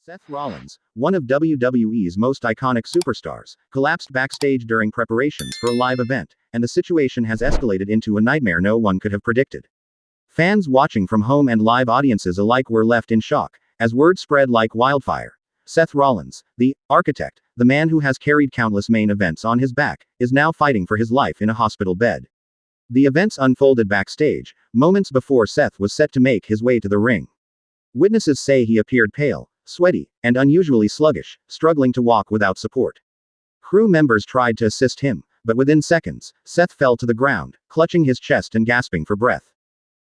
Seth Rollins, one of WWE's most iconic superstars, collapsed backstage during preparations for a live event, and the situation has escalated into a nightmare no one could have predicted. Fans watching from home and live audiences alike were left in shock, as word spread like wildfire. Seth Rollins, the architect, the man who has carried countless main events on his back, is now fighting for his life in a hospital bed. The events unfolded backstage, moments before Seth was set to make his way to the ring. Witnesses say he appeared pale, sweaty, and unusually sluggish, struggling to walk without support. Crew members tried to assist him, but within seconds, Seth fell to the ground, clutching his chest and gasping for breath.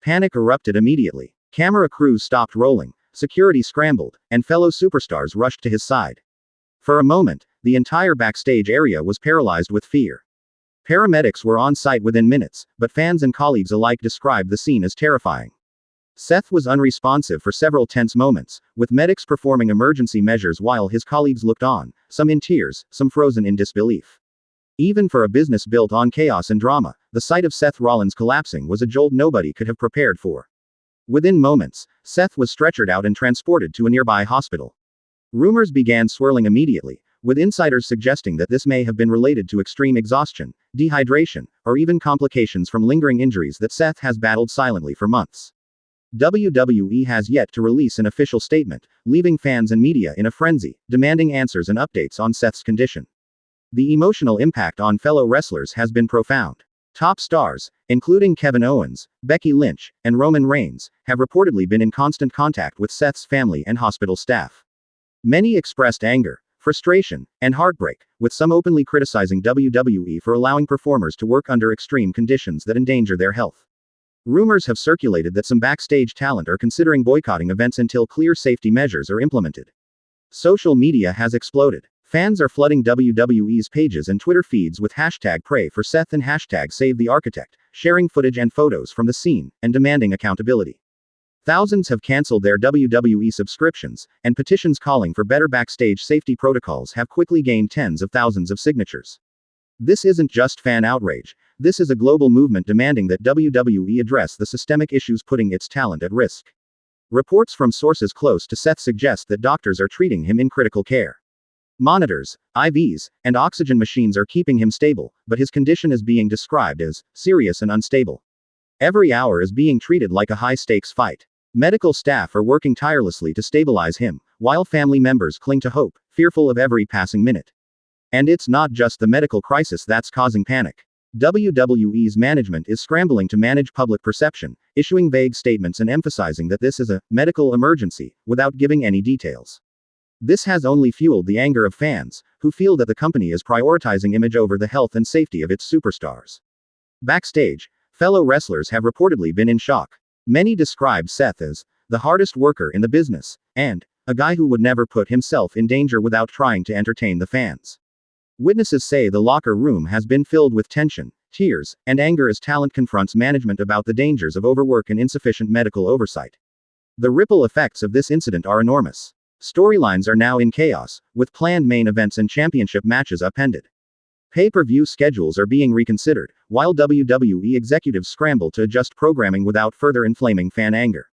Panic erupted immediately. Camera crews stopped rolling, security scrambled, and fellow superstars rushed to his side. For a moment, the entire backstage area was paralyzed with fear. Paramedics were on site within minutes, but fans and colleagues alike described the scene as terrifying. Seth was unresponsive for several tense moments, with medics performing emergency measures while his colleagues looked on, some in tears, some frozen in disbelief. Even for a business built on chaos and drama, the sight of Seth Rollins collapsing was a jolt nobody could have prepared for. Within moments, Seth was stretchered out and transported to a nearby hospital. Rumors began swirling immediately, with insiders suggesting that this may have been related to extreme exhaustion, dehydration, or even complications from lingering injuries that Seth has battled silently for months. WWE has yet to release an official statement, leaving fans and media in a frenzy, demanding answers and updates on Seth's condition. The emotional impact on fellow wrestlers has been profound. Top stars, including Kevin Owens, Becky Lynch, and Roman Reigns, have reportedly been in constant contact with Seth's family and hospital staff. Many expressed anger, frustration, and heartbreak, with some openly criticizing WWE for allowing performers to work under extreme conditions that endanger their health. Rumors have circulated that some backstage talent are considering boycotting events until clear safety measures are implemented. Social media has exploded. Fans are flooding WWE's pages and Twitter feeds with hashtag pray for Seth and hashtag save the architect, sharing footage and photos from the scene, and demanding accountability. Thousands have canceled their WWE subscriptions, and petitions calling for better backstage safety protocols have quickly gained tens of thousands of signatures. This isn't just fan outrage. This is a global movement demanding that WWE address the systemic issues putting its talent at risk. Reports from sources close to Seth suggest that doctors are treating him in critical care. Monitors, IVs, and oxygen machines are keeping him stable, but his condition is being described as serious and unstable. Every hour is being treated like a high-stakes fight. Medical staff are working tirelessly to stabilize him, while family members cling to hope, fearful of every passing minute. And it's not just the medical crisis that's causing panic. WWE's management is scrambling to manage public perception, issuing vague statements and emphasizing that this is a medical emergency, without giving any details. This has only fueled the anger of fans, who feel that the company is prioritizing image over the health and safety of its superstars. Backstage, fellow wrestlers have reportedly been in shock. Many describe Seth as the hardest worker in the business, and a guy who would never put himself in danger without trying to entertain the fans. Witnesses say the locker room has been filled with tension, tears, and anger as talent confronts management about the dangers of overwork and insufficient medical oversight. The ripple effects of this incident are enormous. Storylines are now in chaos, with planned main events and championship matches upended. Pay-per-view schedules are being reconsidered, while WWE executives scramble to adjust programming without further inflaming fan anger.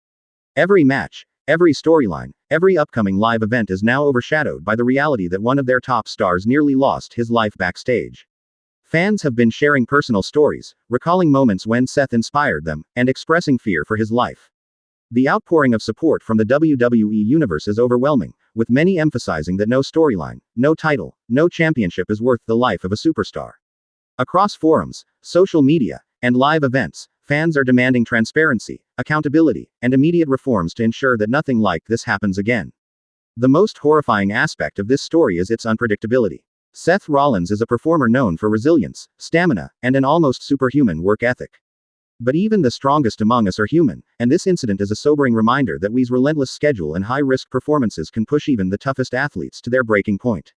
Every match, every storyline, every upcoming live event is now overshadowed by the reality that one of their top stars nearly lost his life backstage. Fans have been sharing personal stories, recalling moments when Seth inspired them, and expressing fear for his life. The outpouring of support from the WWE universe is overwhelming, with many emphasizing that no storyline, no title, no championship is worth the life of a superstar. Across forums, social media, and live events, fans are demanding transparency, accountability, and immediate reforms to ensure that nothing like this happens again. The most horrifying aspect of this story is its unpredictability. Seth Rollins is a performer known for resilience, stamina, and an almost superhuman work ethic. But even the strongest among us are human, and this incident is a sobering reminder that WWE's relentless schedule and high-risk performances can push even the toughest athletes to their breaking point.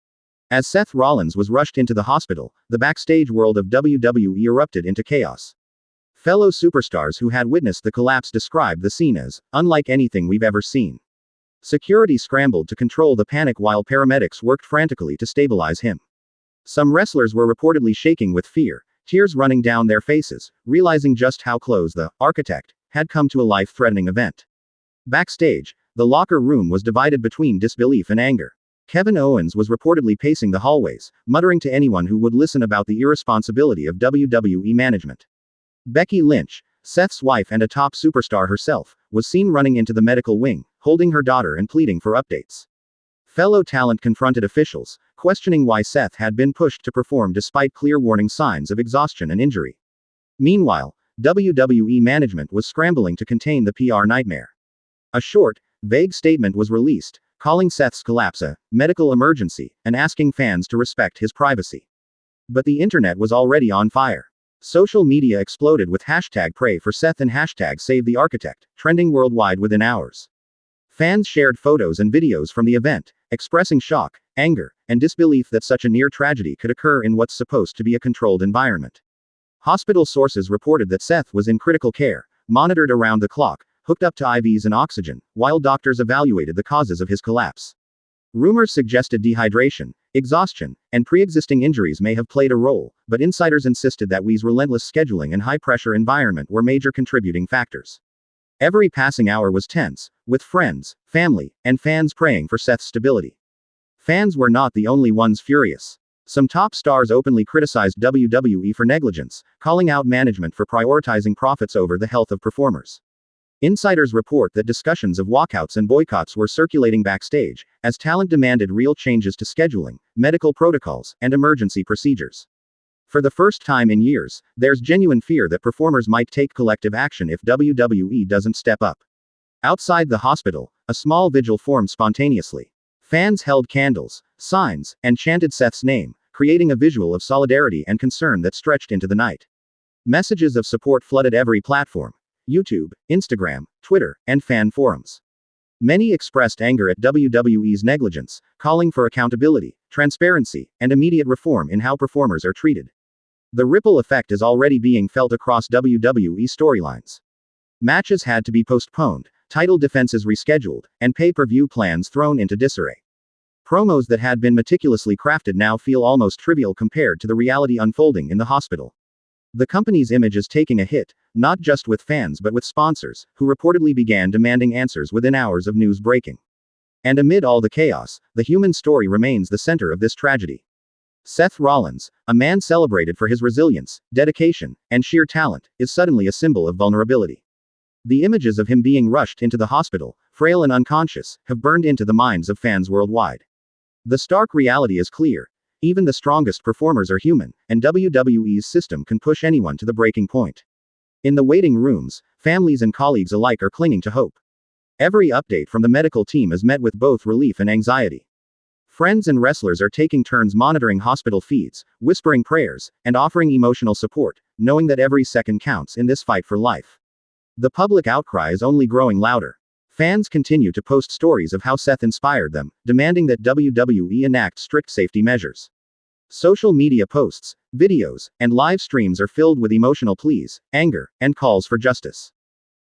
As Seth Rollins was rushed into the hospital, the backstage world of WWE erupted into chaos. Fellow superstars who had witnessed the collapse described the scene as unlike anything we've ever seen. Security scrambled to control the panic while paramedics worked frantically to stabilize him. Some wrestlers were reportedly shaking with fear, tears running down their faces, realizing just how close the architect had come to a life-threatening event. Backstage, The locker room was divided between disbelief and anger. Kevin Owens was reportedly pacing the hallways, muttering to anyone who would listen about the irresponsibility of WWE management. Becky Lynch, Seth's wife and a top superstar herself, was seen running into the medical wing, holding her daughter and pleading for updates. Fellow talent confronted officials, questioning why Seth had been pushed to perform despite clear warning signs of exhaustion and injury. Meanwhile, WWE management was scrambling to contain the PR nightmare. A short, vague statement was released, calling Seth's collapse a medical emergency and asking fans to respect his privacy. But the internet was already on fire. Social media exploded with hashtag pray for Seth and hashtag save the architect, trending worldwide within hours. Fans shared photos and videos from the event, expressing shock, anger, and disbelief that such a near tragedy could occur in what's supposed to be a controlled environment. Hospital sources reported that Seth was in critical care, monitored around the clock, hooked up to IVs and oxygen, while doctors evaluated the causes of his collapse. Rumors suggested dehydration, exhaustion, and pre-existing injuries may have played a role, but insiders insisted that WWE's relentless scheduling and high-pressure environment were major contributing factors. Every passing hour was tense, with friends, family, and fans praying for Seth's stability. Fans were not the only ones furious. Some top stars openly criticized WWE for negligence, calling out management for prioritizing profits over the health of performers. Insiders report that discussions of walkouts and boycotts were circulating backstage, as talent demanded real changes to scheduling, medical protocols, and emergency procedures. For the first time in years, there's genuine fear that performers might take collective action if WWE doesn't step up. Outside the hospital, a small vigil formed spontaneously. Fans held candles, signs, and chanted Seth's name, creating a visual of solidarity and concern that stretched into the night. Messages of support flooded every platform: YouTube, Instagram, Twitter, and fan forums. Many expressed anger at WWE's negligence, calling for accountability, transparency, and immediate reform in how performers are treated. The ripple effect is already being felt across WWE storylines. Matches had to be postponed, title defenses rescheduled, and pay-per-view plans thrown into disarray. Promos that had been meticulously crafted now feel almost trivial compared to the reality unfolding in the hospital. The company's image is taking a hit, not just with fans but with sponsors, who reportedly began demanding answers within hours of news breaking. And amid all the chaos, the human story remains the center of this tragedy. Seth Rollins, a man celebrated for his resilience, dedication, and sheer talent, is suddenly a symbol of vulnerability. The images of him being rushed into the hospital, frail and unconscious, have burned into the minds of fans worldwide. The stark reality is clear. Even the strongest performers are human, and WWE's system can push anyone to the breaking point. In the waiting rooms, families and colleagues alike are clinging to hope. Every update from the medical team is met with both relief and anxiety. Friends and wrestlers are taking turns monitoring hospital feeds, whispering prayers, and offering emotional support, knowing that every second counts in this fight for life. The public outcry is only growing louder. Fans continue to post stories of how Seth inspired them, demanding that WWE enact strict safety measures. Social media posts, videos, and live streams are filled with emotional pleas, anger, and calls for justice.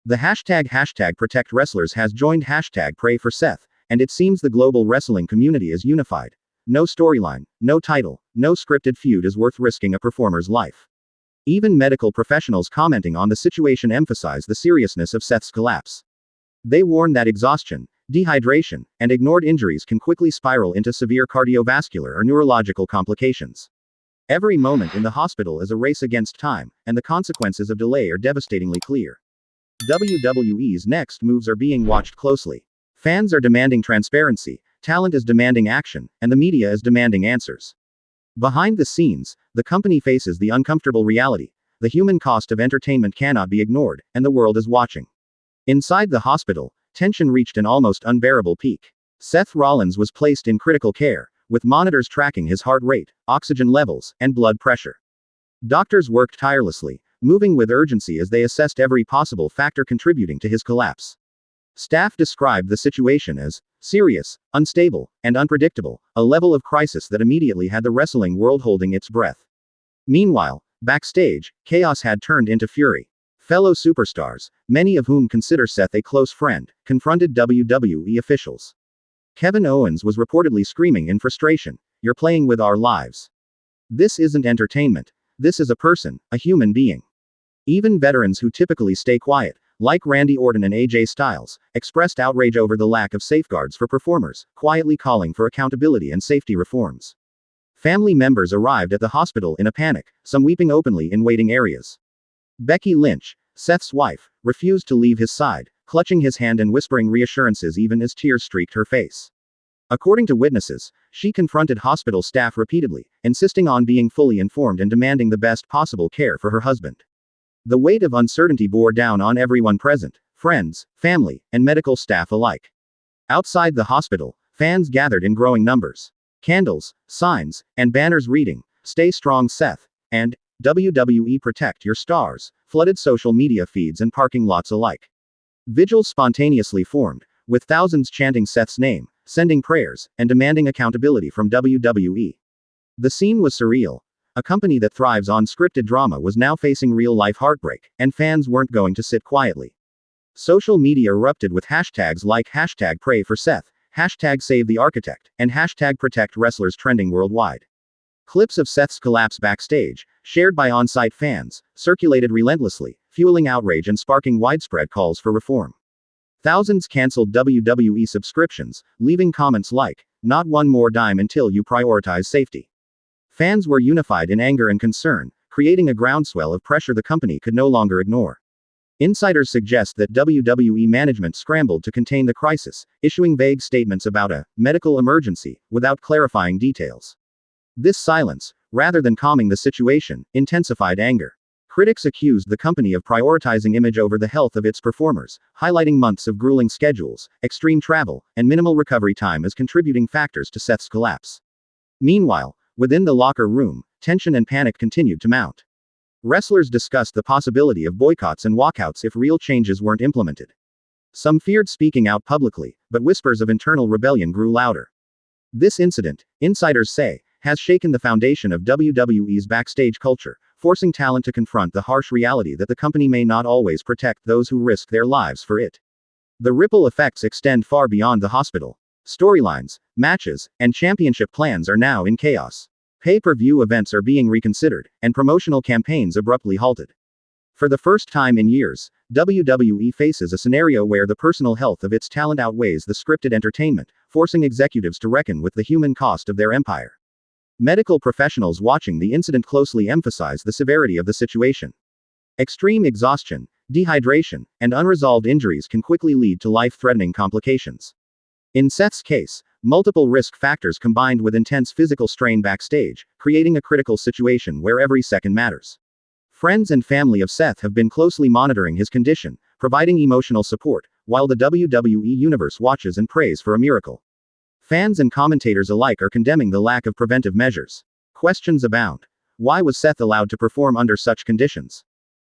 The hashtag #ProtectWrestlers has joined hashtag Pray for Seth, and it seems the global wrestling community is unified. No storyline, no title, no scripted feud is worth risking a performer's life. Even medical professionals commenting on the situation emphasize the seriousness of Seth's collapse. They warn that exhaustion, dehydration, and ignored injuries can quickly spiral into severe cardiovascular or neurological complications. Every moment in the hospital is a race against time, and the consequences of delay are devastatingly clear. WWE's next moves are being watched closely. Fans are demanding transparency, talent is demanding action, and the media is demanding answers. Behind the scenes, the company faces the uncomfortable reality: the human cost of entertainment cannot be ignored, and the world is watching. Inside the hospital, tension reached an almost unbearable peak. Seth Rollins was placed in critical care, with monitors tracking his heart rate, oxygen levels, and blood pressure. Doctors worked tirelessly, moving with urgency as they assessed every possible factor contributing to his collapse. Staff described the situation as serious, unstable, and unpredictable, a level of crisis that immediately had the wrestling world holding its breath. Meanwhile, backstage, chaos had turned into fury. Fellow superstars, many of whom consider Seth a close friend, confronted WWE officials. Kevin Owens was reportedly screaming in frustration, "You're playing with our lives. This isn't entertainment. This is a person, a human being." Even veterans who typically stay quiet, like Randy Orton and AJ Styles, expressed outrage over the lack of safeguards for performers, quietly calling for accountability and safety reforms. Family members arrived at the hospital in a panic, some weeping openly in waiting areas. Becky Lynch, Seth's wife, refused to leave his side, clutching his hand and whispering reassurances even as tears streaked her face. According to witnesses, she confronted hospital staff repeatedly, insisting on being fully informed and demanding the best possible care for her husband. The weight of uncertainty bore down on everyone present, friends, family, and medical staff alike. Outside the hospital, fans gathered in growing numbers. Candles, signs, and banners reading, "Stay strong, Seth," and "WWE Protect Your Stars," flooded social media feeds and parking lots alike. Vigils spontaneously formed, with thousands chanting Seth's name, sending prayers, and demanding accountability from WWE. The scene was surreal. A company that thrives on scripted drama was now facing real-life heartbreak, and fans weren't going to sit quietly. Social media erupted with hashtags like #PrayForSeth, #SaveTheArchitect, and #ProtectWrestlers trending worldwide. Clips of Seth's collapse backstage, shared by on-site fans, circulated relentlessly, fueling outrage and sparking widespread calls for reform. Thousands canceled WWE subscriptions, leaving comments like, "Not one more dime until you prioritize safety." Fans were unified in anger and concern, creating a groundswell of pressure the company could no longer ignore. Insiders suggest that WWE management scrambled to contain the crisis, issuing vague statements about a medical emergency, without clarifying details. This silence, rather than calming the situation, intensified anger. Critics accused the company of prioritizing image over the health of its performers, highlighting months of grueling schedules, extreme travel, and minimal recovery time as contributing factors to Seth's collapse. Meanwhile, within the locker room, tension and panic continued to mount. Wrestlers discussed the possibility of boycotts and walkouts if real changes weren't implemented. Some feared speaking out publicly, but whispers of internal rebellion grew louder. This incident, insiders say, has shaken the foundation of WWE's backstage culture, forcing talent to confront the harsh reality that the company may not always protect those who risk their lives for it. The ripple effects extend far beyond the hospital. Storylines, matches, and championship plans are now in chaos. Pay-per-view events are being reconsidered, and promotional campaigns abruptly halted. For the first time in years, WWE faces a scenario where the personal health of its talent outweighs the scripted entertainment, forcing executives to reckon with the human cost of their empire. Medical professionals watching the incident closely emphasize the severity of the situation. Extreme exhaustion, dehydration, and unresolved injuries can quickly lead to life-threatening complications. In Seth's case, multiple risk factors combined with intense physical strain backstage, creating a critical situation where every second matters. Friends and family of Seth have been closely monitoring his condition, providing emotional support, while the WWE Universe watches and prays for a miracle. Fans and commentators alike are condemning the lack of preventive measures. Questions abound. Why was Seth allowed to perform under such conditions?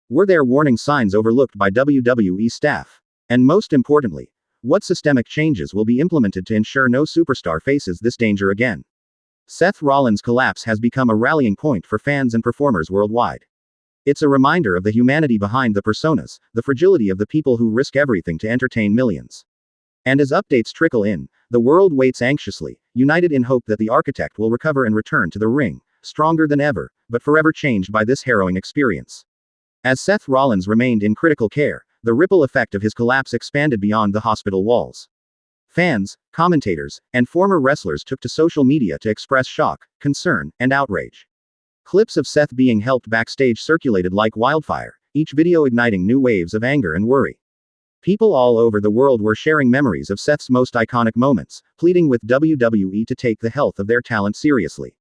Were there warning signs overlooked by WWE staff? And most importantly, what systemic changes will be implemented to ensure no superstar faces this danger again? Seth Rollins' collapse has become a rallying point for fans and performers worldwide. It's a reminder of the humanity behind the personas, the fragility of the people who risk everything to entertain millions. And as updates trickle in, the world waits anxiously, united in hope that the architect will recover and return to the ring, stronger than ever, but forever changed by this harrowing experience. As Seth Rollins remained in critical care, the ripple effect of his collapse expanded beyond the hospital walls. Fans, commentators, and former wrestlers took to social media to express shock, concern, and outrage. Clips of Seth being helped backstage circulated like wildfire, each video igniting new waves of anger and worry. People all over the world were sharing memories of Seth's most iconic moments, pleading with WWE to take the health of their talent seriously.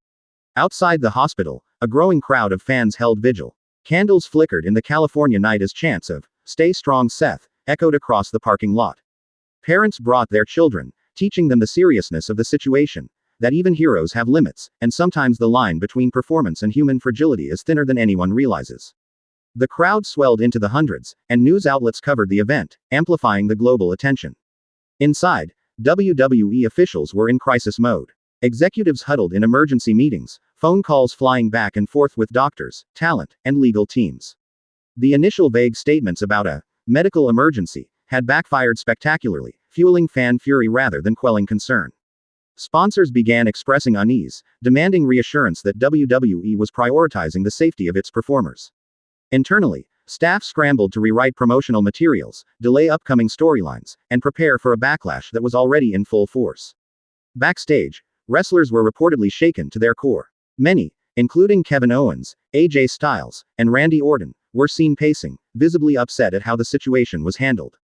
Outside the hospital, a growing crowd of fans held vigil. Candles flickered in the California night as chants of "Stay strong, Seth" echoed across the parking lot. Parents brought their children, teaching them the seriousness of the situation, that even heroes have limits, and sometimes the line between performance and human fragility is thinner than anyone realizes. The crowd swelled into the hundreds, and news outlets covered the event, amplifying the global attention. Inside, WWE officials were in crisis mode. Executives huddled in emergency meetings, phone calls flying back and forth with doctors, talent, and legal teams. The initial vague statements about a medical emergency had backfired spectacularly, fueling fan fury rather than quelling concern. Sponsors began expressing unease, demanding reassurance that WWE was prioritizing the safety of its performers. Internally, Staff scrambled to rewrite promotional materials, delay upcoming storylines, and prepare for a backlash that was already in full force. Backstage, wrestlers were reportedly shaken to their core. Many, including Kevin Owens, AJ Styles, and Randy Orton, were seen pacing, visibly upset at how the situation was handled.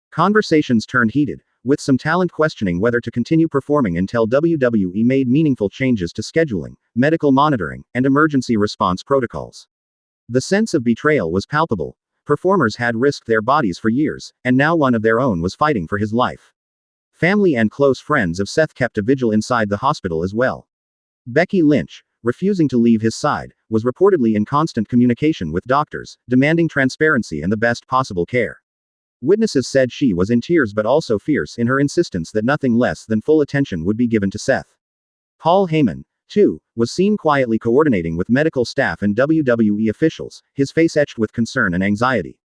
Conversations turned heated, with some talent questioning whether to continue performing until WWE made meaningful changes to scheduling, medical monitoring, and emergency response protocols. The sense of betrayal was palpable. Performers had risked their bodies for years, and now one of their own was fighting for his life. Family and close friends of Seth kept a vigil inside the hospital as well. Becky Lynch, refusing to leave his side, was reportedly in constant communication with doctors, demanding transparency and the best possible care. Witnesses said she was in tears but also fierce in her insistence that nothing less than full attention would be given to Seth. Paul Heyman, too, was seen quietly coordinating with medical staff and WWE officials, his face etched with concern and anxiety.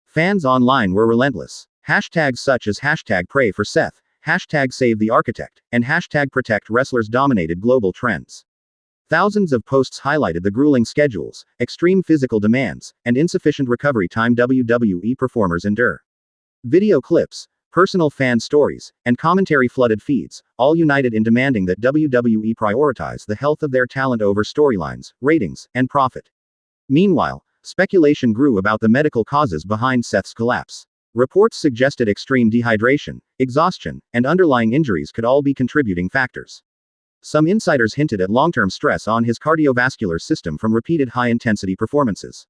Fans online were relentless. Hashtags such as #pray for Seth, #save the architect, and #protect wrestlers dominated global trends. Thousands of posts highlighted the grueling schedules, extreme physical demands, and insufficient recovery time WWE performers endure. Video clips, personal fan stories, and commentary flooded feeds, all united in demanding that WWE prioritize the health of their talent over storylines, ratings, and profit. Meanwhile, speculation grew about the medical causes behind Seth's collapse. Reports suggested extreme dehydration, exhaustion, and underlying injuries could all be contributing factors. Some insiders hinted at long-term stress on his cardiovascular system from repeated high-intensity performances.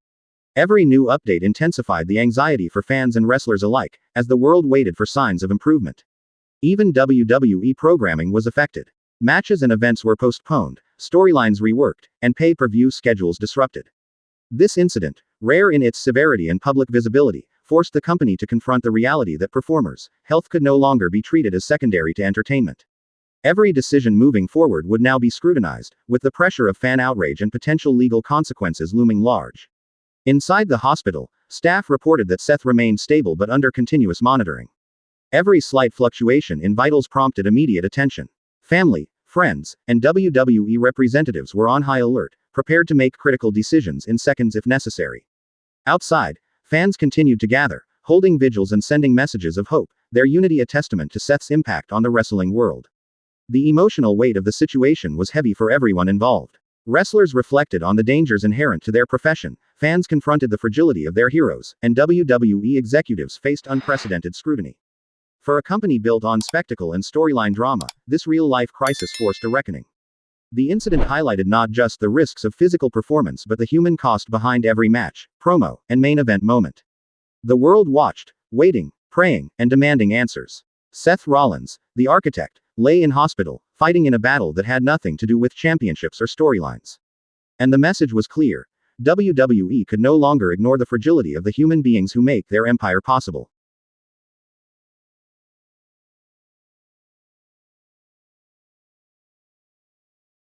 Every new update intensified the anxiety for fans and wrestlers alike, as the world waited for signs of improvement. Even WWE programming was affected. Matches and events were postponed, storylines reworked, and pay-per-view schedules disrupted. This incident, rare in its severity and public visibility, forced the company to confront the reality that performers' health could no longer be treated as secondary to entertainment. Every decision moving forward would now be scrutinized, with the pressure of fan outrage and potential legal consequences looming large. Inside the hospital, staff reported that Seth remained stable but under continuous monitoring. Every slight fluctuation in vitals prompted immediate attention. Family, friends, and WWE representatives were on high alert, prepared to make critical decisions in seconds if necessary. Outside, fans continued to gather, holding vigils and sending messages of hope, their unity a testament to Seth's impact on the wrestling world. The emotional weight of the situation was heavy for everyone involved. Wrestlers reflected on the dangers inherent to their profession, fans confronted the fragility of their heroes, and WWE executives faced unprecedented scrutiny. For a company built on spectacle and storyline drama, this real-life crisis forced a reckoning. The incident highlighted not just the risks of physical performance but the human cost behind every match, promo, and main event moment. The world watched, waiting, praying, and demanding answers. Seth Rollins, the architect, lay in hospital, fighting in a battle that had nothing to do with championships or storylines. And the message was clear: WWE could no longer ignore the fragility of the human beings who make their empire possible.